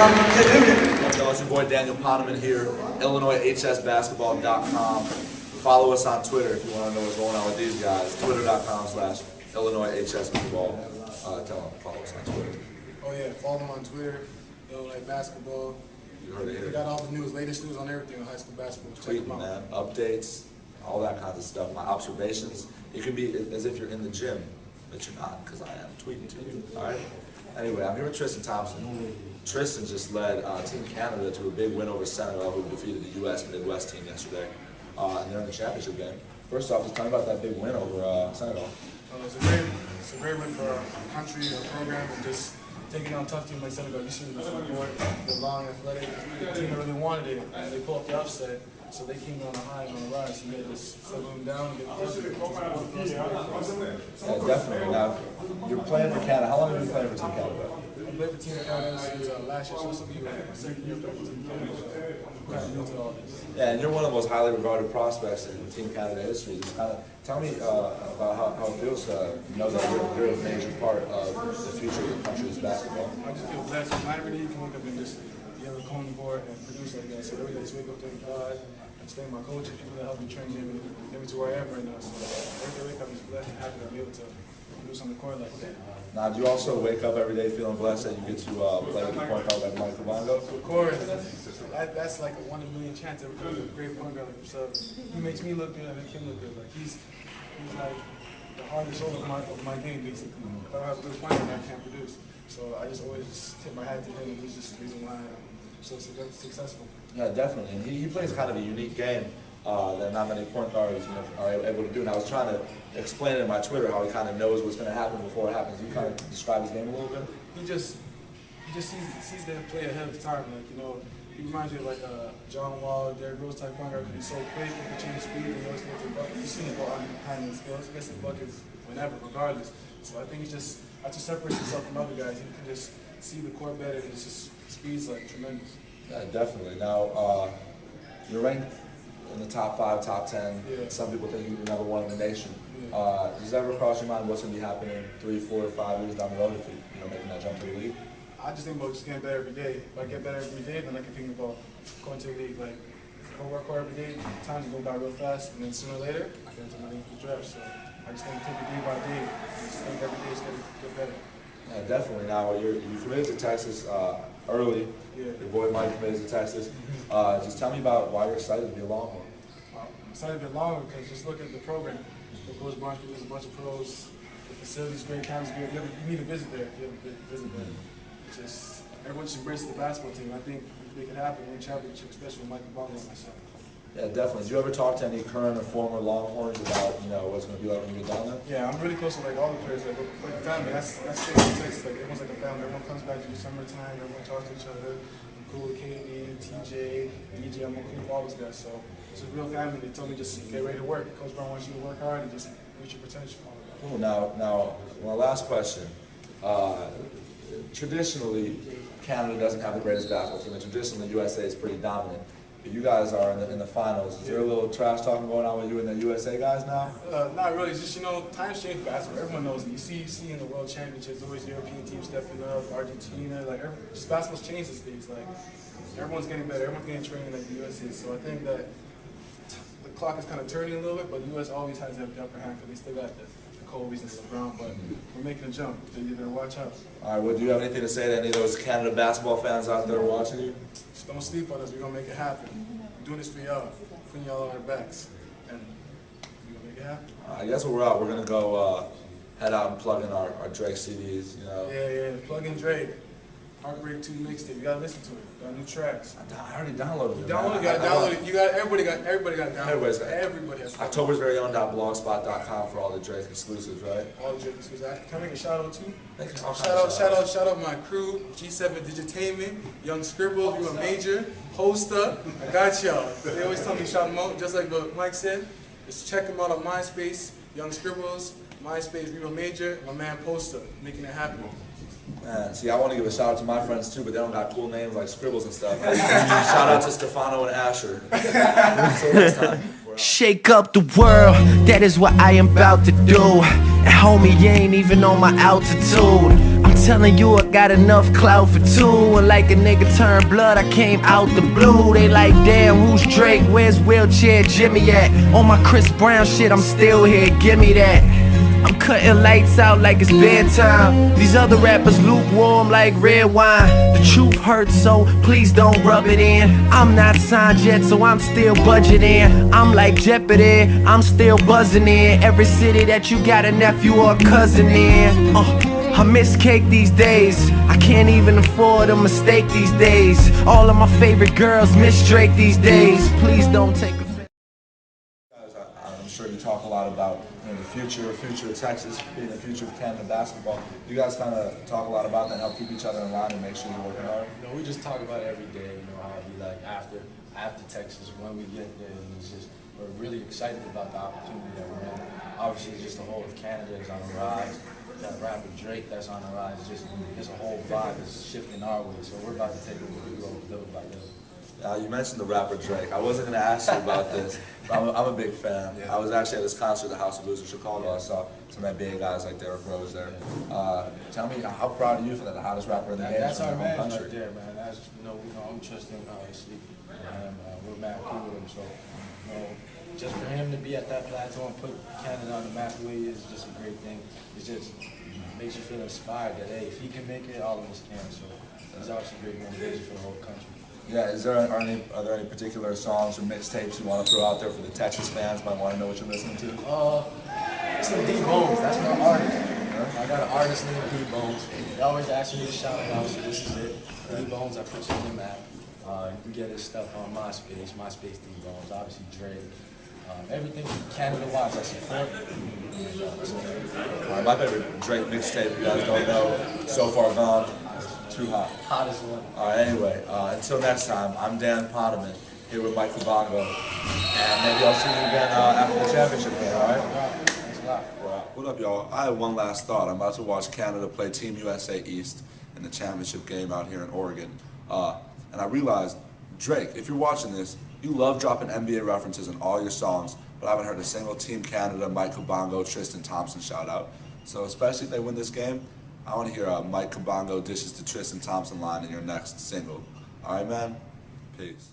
It's your boy Daniel Poneman here, IllinoisHSBasketball.com. Follow us on Twitter if you want to know what's going on with these guys. Twitter.com/IllinoisHSBasketball. Tell them, follow us on Twitter. Oh yeah, follow them on Twitter, Illinois Basketball. You heard it here. We got all the news, latest news on everything on high school basketball. Tweet them, man. Updates, all that kind of stuff. My observations. It could be as if you're in the gym, but you're not, because I am tweeting to you. All right. Anyway, I'm here with Tristan Thompson. Tristan just led Team Canada to a big win over Senegal, who defeated the U.S. Midwest team yesterday, and they're in the championship game. First off, just tell me about that big win over Senegal. It's a great win for our country, our program, and just taking on a tough team like Senegal. You see them on the court, they're long, athletic. The team that really wanted it, and they pulled up the upset. So they came on a high and on a rise, and they just settled them down and get closer. Yeah, definitely. Now, you're playing for Canada. How long have you been playing for Team Canada? I played for Team Canada since last year, so this will be my second year playing for Team Canada. So I'm kind of new to all this. Yeah, and you're one of the most highly regarded prospects in Team Canada history. Just kind of tell me about how it feels to know that you're a major part of the future of your country's basketball. I just feel blessed. Not every day you can wake up and just be able to come on board and produce like that. So every day I just wake up thank God. I'm staying with my coaches, people that help me train me to where I am right now. So every day I wake up, I'm just blessed and happy to be able to produce on the court like that. Now, do you also wake up every day feeling blessed that you get to play with the point guard like Myck Kabongo? Of course, that's like a 1 in a million chance every time. A great point guard like himself. He makes me look good, I make him look good. Like he's like the heart and soul of my game basically. If I don't have a good point guard, I can't produce. So I just always tip my hat to him, and he's just the reason why I'm so successful. Yeah, definitely. And he plays kind of a unique game that not many point guards are able to do. And I was trying to explain it in my Twitter how he kind of knows what's going to happen before it happens. You kind of describe his game a little bit? He just sees the play ahead of time. Like, he reminds me of like John Wall, Derrick Rose type point guard because he's so quick, he can change speed, and he always gets the bucket. You've seen the ball handling skills. He gets the buckets whenever, regardless. So I think he just separates himself from other guys. He can just see the court better, and his speed's like tremendous. Yeah, definitely. Now, you're ranked in the top 5, top 10. Yeah. Some people think you're number 1 in the nation. Yeah. Does it ever cross your mind what's going to be happening 3, 4, 5 years down the road if you're making that jump to the league? I just think about just getting better every day. If I get better every day, then I can think about going to the league. Like, if I work hard every day, time go by real fast, and then sooner or later, I get into my league draft. So I just think take it day by day. Just think every day is going to get better. Yeah, definitely. Now, you committed to Texas early. Yeah. Your boy Mike committed to Texas. Just tell me about why you're excited to be a Longhorn. I'm excited to be a Longhorn because just look at the program. The coach branch, there's a bunch of pros. The facility's great, campus great. You need to visit there if you haven't visited there. Just everyone should embrace the basketball team. I think they could happen in championship, especially with Myck Kabongo and myself. Yeah, definitely. Do you ever talk to any current or former Longhorns about what's going to be like when you get down there? Yeah, I'm really close with like all the players, like family. That's Texas. Like everyone's like a family. Everyone comes back to the summertime. Everyone talks to each other. I'm cool with KD, TJ, DJ. I'm cool with all those guys. So it's a real family. They told me just get ready to work. Coach Brown wants you to work hard and just reach your potential. Cool. Now, my last question. Traditionally, Canada doesn't have the greatest basketball team, and traditionally, the USA is pretty dominant. But you guys are in the finals. Is there a little trash talking going on with you and the USA guys now? Not really. It's just, times change basketball. Everyone knows it. You see in the World Championships, always European teams stepping up, Argentina. Like, just basketball's changed these days. Like, everyone's getting better. Everyone's getting trained like the USA. So I think that the clock is kind of turning a little bit, but the US always has the upper hand because they still got the Kobe's and LeBron, but we're making a jump. You better watch out. All right, well, do you have anything to say to any of those Canada basketball fans out there watching you? Just don't sleep on us. We're going to make it happen. We're doing this for y'all, putting y'all on our backs, and we're going to make it happen. I guess when we're out, we're going to go head out and plug in our Drake CDs, Yeah, plug in Drake. Heartbreak 2 mixtape. You gotta listen to it. Got new tracks. I already downloaded it. You gotta download it. Everybody got downloaded. Everybody has. Octobersveryown.blogspot.com for all the Drake exclusives, right? All the Drake exclusives. Can I make a shout out too? Shout out my crew, G7 Digitainment, Young Scribbles, you a major, Hosta. I got y'all. They always tell me shout them out, just like what Mike said. Just check them out on MySpace, Young Scribbles, MySpace, Real Major, my man Posta, making it happen. Man, see, I want to give a shout out to my friends too, but they don't got cool names like Scribbles and stuff. Shout out to Stefano and Asher. Until next time. Shake up the world, that is what I am about to do. And homie, you ain't even on my altitude. I'm telling you I got enough clout for two. And like a nigga turned blood, I came out the blue. They like, damn, who's Drake? Where's wheelchair Jimmy at? On my Chris Brown shit, I'm still here, give me that. I'm cutting lights out like it's bedtime. These other rappers lukewarm like red wine. The truth hurts, so please don't rub it in. I'm not signed yet, so I'm still budgeting. I'm like Jeopardy, I'm still buzzing in. Every city that you got a nephew or a cousin in. I miss cake these days. I can't even afford a mistake these days. All of my favorite girls miss Drake these days. Please don't take offense. I'm sure you talk a lot about the future of Texas, being the future of Canada basketball. You guys kind of talk a lot about that, help keep each other in line and make sure you're working hard. We just talk about it every day. How it'll be like after Texas when we get there, and it's just we're really excited about the opportunity that we're in. Obviously, just the whole of Canada is on the rise. That rapper Drake that's on the rise. Just a whole vibe is shifting our way. So we're about to take it little by little. You mentioned the rapper Drake. I wasn't going to ask you about this, but I'm a big fan. Yeah. I was actually at this concert at the House of Blues in Chicago. I saw some NBA guys like Derrick Rose there. Tell me, how proud are you for that? The hottest rapper in the game? That's our man country. right there, man. That's I'm Tristan, obviously, and we're mad cool with him. So just for him to be at that plateau and put Canada on the map the way he is just a great thing. It just makes you feel inspired that hey, if he can make it, all of us can. So it's obviously great motivation for the whole country. Yeah, are there any particular songs or mixtapes you want to throw out there for the Texas fans? Might want to know what you're listening to. Listen to D Bones. That's my artist. I got an artist named D Bones. They always ask me to shout it out, so this is it. D Bones, I put you on the map. You can get his stuff on MySpace D Bones. Obviously Drake. Everything Canada-wise, I support. All right, my favorite Drake mixtape, you guys don't know, So Far Gone. Too hot. Hottest one. All right, anyway, until next time, I'm Poneman here with Myck Kabongo, and maybe I'll see you again after the championship game, all right? Thanks a lot. What up, y'all? I have one last thought. I'm about to watch Canada play Team USA East in the championship game out here in Oregon, and I realized, Drake, if you're watching this, you love dropping NBA references in all your songs, but I haven't heard a single Team Canada, Myck Kabongo, Tristan Thompson shout out. So especially if they win this game, I want to hear a Myck Kabongo dishes to Tristan Thompson line in your next single. All right, man? Peace.